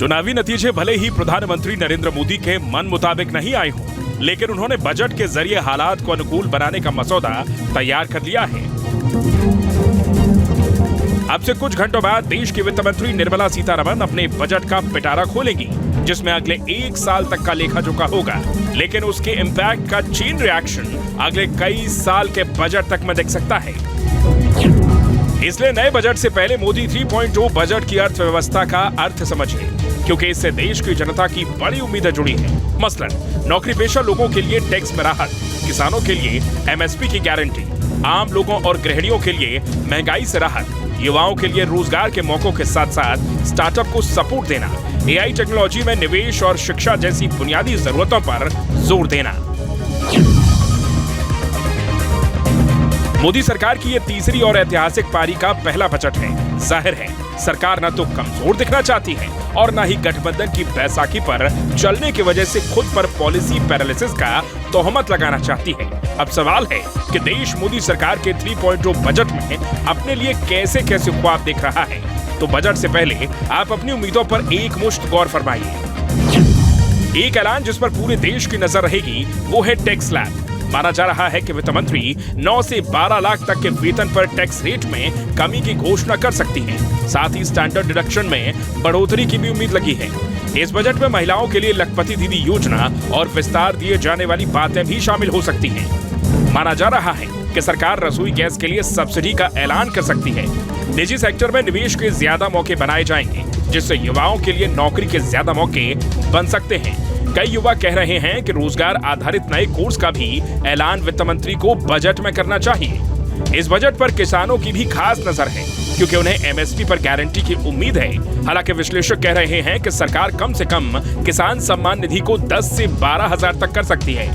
चुनावी नतीजे भले ही प्रधानमंत्री नरेंद्र मोदी के मन मुताबिक नहीं आए हों, लेकिन उन्होंने बजट के जरिए हालात को अनुकूल बनाने का मसौदा तैयार कर लिया है। अब से कुछ घंटों बाद देश की वित्त मंत्री निर्मला सीतारमण अपने बजट का पिटारा खोलेंगी, जिसमें अगले 1 साल तक का लेखा जोखा होगा, लेकिन उसके इम्पैक्ट का चेन रिएक्शन अगले कई साल के बजट तक में दिख सकता है। इसलिए नए बजट से पहले मोदी 3.0 बजट की अर्थव्यवस्था का अर्थ समझिए, क्योंकि इससे देश की जनता की बड़ी उम्मीदें जुड़ी हैं। मसलन नौकरी पेशा लोगों के लिए टैक्स में राहत, किसानों के लिए एमएसपी की गारंटी, आम लोगों और गृहिणियों के लिए महंगाई से राहत, युवाओं के लिए रोजगार के मौकों के साथ साथ स्टार्टअप को सपोर्ट देना, एआई टेक्नोलॉजी में निवेश और शिक्षा जैसी बुनियादी जरूरतों पर जोर देना। मोदी सरकार की ये तीसरी और ऐतिहासिक पारी का पहला बजट है। जाहिर है सरकार न तो कमजोर दिखना चाहती है और न ही गठबंधन की बैसाखी पर चलने की वजह से खुद पर पॉलिसी पैरालिसिस का तोहमत लगाना चाहती है। अब सवाल है कि देश मोदी सरकार के 3.0 बजट में अपने लिए कैसे कैसे ख्वाब देख रहा है। तो बजट से पहले आप अपनी उम्मीदों पर एक मुश्त गौर फरमाइए। एक ऐलान जिस पर पूरे देश की नजर रहेगी वो है टैक्स स्लैब। माना जा रहा है कि वित्त मंत्री 9 से 12 लाख तक के वेतन पर टैक्स रेट में कमी की घोषणा कर सकती हैं। साथ ही स्टैंडर्ड डिडक्शन में बढ़ोतरी की भी उम्मीद लगी है। इस बजट में महिलाओं के लिए लखपति दीदी योजना और विस्तार दिए जाने वाली बातें भी शामिल हो सकती हैं। माना जा रहा है कि सरकार रसोई गैस के लिए सब्सिडी का ऐलान कर सकती है। निजी सेक्टर में निवेश के ज्यादा मौके बनाए जाएंगे, जिससे युवाओं के लिए नौकरी के ज्यादा मौके बन सकते हैं। कई युवा कह रहे हैं कि रोजगार आधारित नए कोर्स का भी ऐलान वित्त मंत्री को बजट में करना चाहिए। इस बजट पर किसानों की भी खास नजर है, क्योंकि उन्हें एमएसपी पर गारंटी की उम्मीद है। हालांकि विश्लेषक कह रहे हैं कि सरकार कम से कम किसान सम्मान निधि को 10 से 12 हजार तक कर सकती है।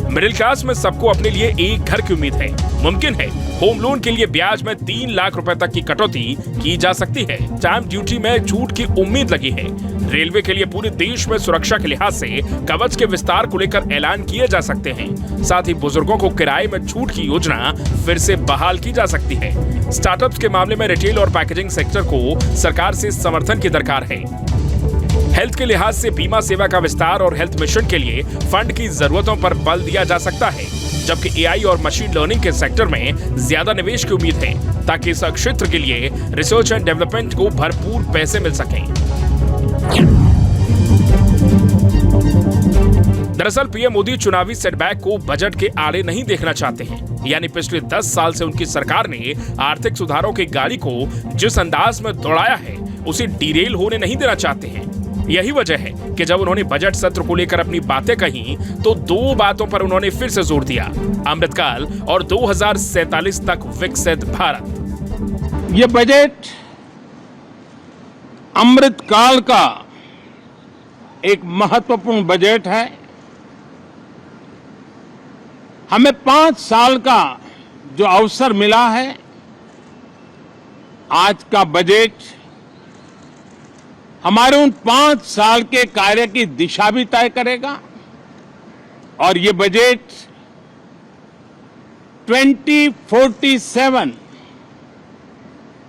मिडिल क्लास में सबको अपने लिए एक घर की उम्मीद है। मुमकिन है होम लोन के लिए ब्याज में 3 लाख रुपए तक की कटौती की जा सकती है। स्टैंप ड्यूटी में छूट की उम्मीद लगी है। रेलवे के लिए पूरे देश में सुरक्षा के लिहाज से कवच के विस्तार को लेकर ऐलान किए जा सकते हैं। साथ ही बुजुर्गों को किराए में छूट की योजना फिर से बहाल की जा सकती है। स्टार्टअप्स के मामले में रिटेल और पैकेजिंग सेक्टर को सरकार से समर्थन की दरकार है। हेल्थ के लिहाज से बीमा सेवा का विस्तार और हेल्थ मिशन के लिए फंड की जरूरतों पर बल दिया जा सकता है, जबकि एआई और मशीन लर्निंग के सेक्टर में ज्यादा निवेश की उम्मीद है, ताकि इस क्षेत्र के लिए रिसर्च एंड डेवलपमेंट को भरपूर पैसे मिल सकें। दरअसल पीएम मोदी चुनावी सेटबैक को बजट के आड़े नहीं देखना चाहते हैं। यानी पिछले 10 साल से उनकी सरकार ने आर्थिक सुधारों की गाड़ी को जिस अंदाज में दौड़ाया है, उसे डिरेल होने नहीं देना चाहते हैं। यही वजह है कि जब उन्होंने बजट सत्र को लेकर अपनी बातें कही तो 2 बातों पर उन्होंने फिर से जोर दिया: अमृतकाल और 2047 तक विकसित भारत। ये बजट अमृतकाल का एक महत्वपूर्ण बजट है। हमें 5 साल का जो अवसर मिला है, आज का बजट हमारे उन 5 साल के कार्य की दिशा भी तय करेगा। और ये बजट 2047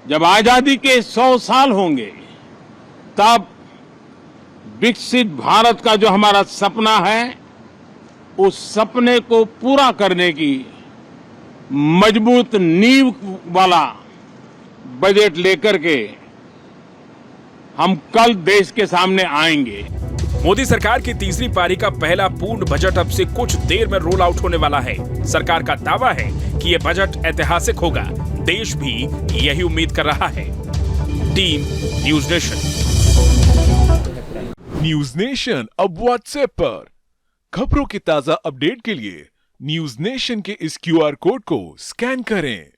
जब आजादी के 100 साल होंगे, तब विकसित भारत का जो हमारा सपना है, उस सपने को पूरा करने की मजबूत नींव वाला बजट लेकर के हम कल देश के सामने आएंगे। मोदी सरकार की तीसरी पारी का पहला पूर्ण बजट अब से कुछ देर में रोल आउट होने वाला है। सरकार का दावा है कि यह बजट ऐतिहासिक होगा। देश भी यही उम्मीद कर रहा है। Team news nation. News nation अब व्हाट्सएप पर खबरों की ताजा अपडेट के लिए न्यूज नेशन के इस क्यूआर कोड को स्कैन करें।